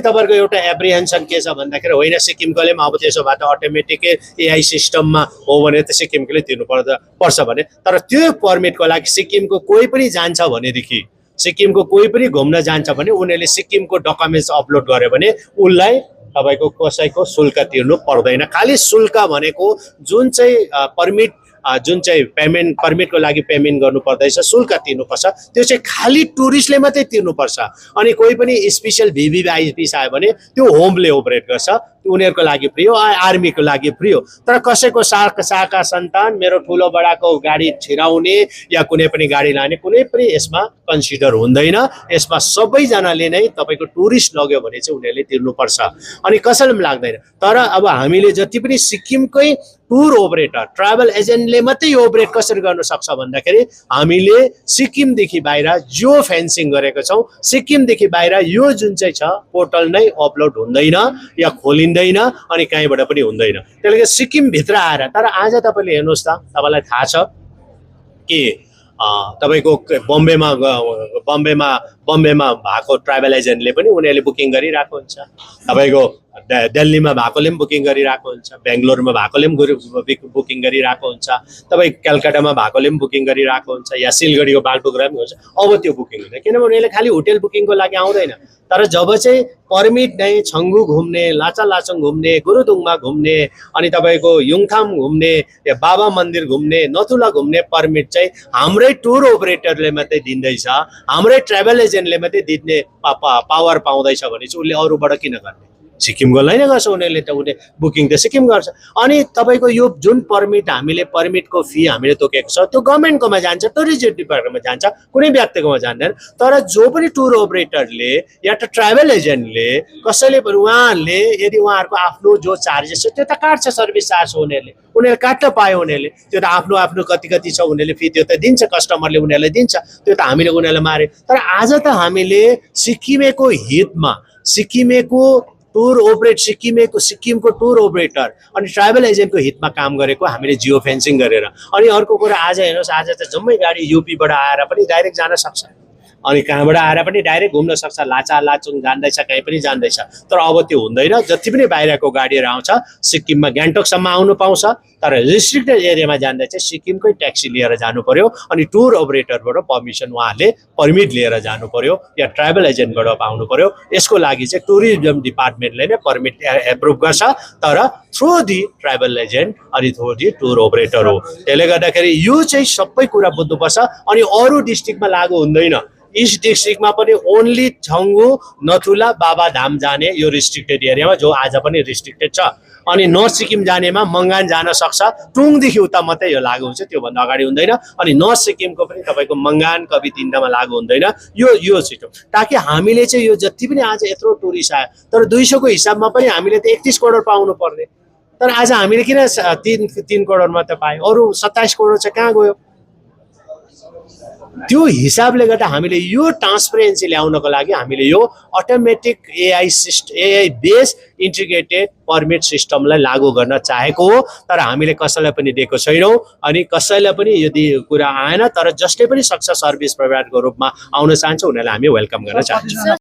तपाईहरुको एउटा एप्रिहेन्सन के छ भन्दाखेरि होइन सिक्किमकोले पनि अब त्यसो भए त अटोमेटिकै एआई सिस्टममा हो भने त सिक्किमकोले पर्छ भने, तर त्यो पर्मिटको लागि सिक्किमको कोही पनि जान्छ भनेदेखि, सिक्किमको कोही पनि घुम्न जान्छ भने उनीहरूले सिक्किमको डकुमेन्ट्स अपलोड गर्यो भने उसलाई तपाईको कसैको शुल्क तिर्नु पर्दैन। खाली शुल्क भनेको जुन चाहिँ पर्मिट जुन चाहिँ पेमेन्ट पर्मिटको लागि पेमेन्ट गर्नु पर्दैछ, शुल्क तिर्नुपर्छ, त्यो चाहिँ खाली टुरिस्टले मात्रै तिर्नुपर्छ। अनि कोही पनि स्पेशल भिभिआइपी आयो भने त्यो होमले अपरेट गर्छ, उनीहरूको लागि फ्री हो, आर्मीको लागि फ्री हो। तर कसैको साका सन्तान मेरो ठुलो बडाको गाडी छिराउने या कुनै पनि गाडी लाने कुनै पनि यसमा कन्सिडर हुँदैन। यसमा सबैजनाले नै तपाईको टुरिस्ट लग्यो भने चाहिँ उनीहरूले तिर्नुपर्छ अनि कसैले पनि लाग्दैन। तर अब हामीले जति पनि सिक्किमकै टुर अपरेटर ट्राभल एजेन्टले मात्रै यो अपरेट कसरी गर्न सक्छ भन्दाखेरि हामीले सिक्किमदेखि बाहिर जियो फेन्सिङ गरेको छौँ। सिक्किमदेखि बाहिर यो जुन चाहिँ छ पोर्टल नै अपलोड हुँदैन या खोलिँदैन अनि कहीँबाट पनि हुँदैन। त्यसले गर्दा सिक्किमभित्र आएर, तर आज तपाईँले हेर्नुहोस् त, तपाईँलाई थाहा छ कि तपाईको बम्बेमा भएको ट्राभल एजेन्टले पनि उनीहरूले बुकिङ गरिरहेको हुन्छ, तपाईको दिल्लीमा भएकोले पनि बुकिङ गरिरहेको हुन्छ, बेङ्गलोरमा भएकोले पनि बुकिङ गरिरहेको हुन्छ, तपाईँ कलकत्तामा भएकोले पनि बुकिङ गरिरहेको हुन्छ, या सिलगढीको बागडोग्रा पनि हुन्छ। अब त्यो बुकिङ हुँदैन किनभने उनीहरूले खालि होटेल बुकिङको लागि आउँदैन। तर जब चाहिँ पर्मिट नै छङ्गु घुम्ने, लाचुङ घुम्ने, गुरुदुङमा घुम्ने, अनि तपाईँको युङथाम घुम्ने, या बाबा मन्दिर घुम्ने, नथुला घुम्ने पर्मिट चाहिँ हाम्रै टुर अपरेटरले मात्रै दिँदैछ, हाम्रै ट्राभल एजेन्टले मात्रै दिने पावर पाउँदैछ भने चाहिँ उसले अरूबाट किन गर्ने? सिक्किमकोलाई नै गर्छ उनीहरूले त, उसले बुकिङ त सिक्किम गर्छ। अनि तपाईँको यो जुन पर्मिट हामीले पर्मिटको फी हामीले तोकेको छ त्यो गभर्मेन्टकोमा जान्छ, टुरिज्म डिपार्टमेन्टमा जान्छ, कुनै व्यक्तिकोमा जाँदैन। तर जो पनि टुर अपरेटरले या त ट्राभल एजेन्टले कसैले पनि उहाँहरूले यदि उहाँहरूको आफ्नो जो चार्जेस छ त्यो त काट्छ, सर्भिस चार्ज हो उनीहरूले काट्न पायो, उनीहरूले त्यो त आफ्नो कति छ उनीहरूले फी त्यो त दिन्छ, कस्टमरले उनीहरूलाई दिन्छ, त्यो त हामीले उनीहरूलाई मारे। तर आज त हामीले सिक्किमेको हितमा सिक्किमेको टुर अपरेट सिक्किमको टुर अपरेटर अनि ट्राभल एजेन्टको हितमा काम गरेको हामीले जियो फेन्सिङ गरेर। अनि अर्को कुरा आज हेर्नुहोस्, आज त जम्मै गाडी युपीबाट आएर पनि डाइरेक्ट जान सक्छ, अनि कहाँबाट आएर पनि डाइरेक्ट घुम्न सक्छ, लाचुङ जान्दैछ, कहीँ पनि जान्दैछ। तर अब त्यो हुँदैन, जति पनि बाहिरको गाडीहरू आउँछ सिक्किममा ग्यान्टोकसम्म आउनु पाउँछ, तर रिस्ट्रिक्टेड एरियामा जाँदा चाहिँ सिक्किमकै ट्याक्सी लिएर जानु पर्यो अनि टुर अपरेटरबाट पर्मिसन उहाँहरूले पर्मिट लिएर जानु पर्यो या ट्राभल एजेन्टबाट पाउनु पर्यो। यसको लागि चाहिँ टुरिज्म डिपार्टमेन्टले नै पर्मिट एप्रुभ गर्छ, तर थ्रु दि ट्राभल एजेन्ट अनि थ्रु दि टुर अपरेटर हो। त्यसले गर्दाखेरि यो चाहिँ सबै कुरा बुझ्नुपर्छ। अनि अरू डिस्ट्रिक्टमा लागू हुँदैन, इस्ट डिस्ट्रिक्टमा पनि ओन्ली छङ्गु, नथुला, बाबा धाम जाने यो रिस्ट्रिक्टेड एरियामा जो आज पनि रिस्ट्रिक्टेड छ। अनि नर्थ सिक्किम जानेमा मङ्गान जान सक्छ, टुङदेखि उता मात्रै यो लागू हुन्छ, त्योभन्दा अगाडि हुँदैन। अनि नर्थ सिक्किमको पनि तपाईँको मङ्गान, कवि तिनटामा लागू हुँदैन यो सिस्टम। ताकि हामीले चाहिँ यो जति पनि आज यत्रो टुरिस्ट आयो, तर 200 को हिसाबमा पनि हामीले त 31 करोड पाउनु पर्ने, तर आज हामीले किन 3 करोड मात्र पायो, अरू 27 करोड चाहिँ कहाँ गयो? त्यो हिसाबले गर्दा हामीले यो ट्रान्सपेरेन्सी ल्याउनको लागि हामीले यो automatic AI based integrated permit सिस्टमलाई लागू गर्न चाहेको हो। तर हामीले कसैलाई पनि दिएको छैनौँ अनि कसैलाई पनि यदि कुरा आएन, तर जसले पनि सक्छ सर्भिस प्रोभाइडरको रूपमा आउन चाहन्छ उनीहरूलाई हामी वेलकम गर्न चाहन्छौँ।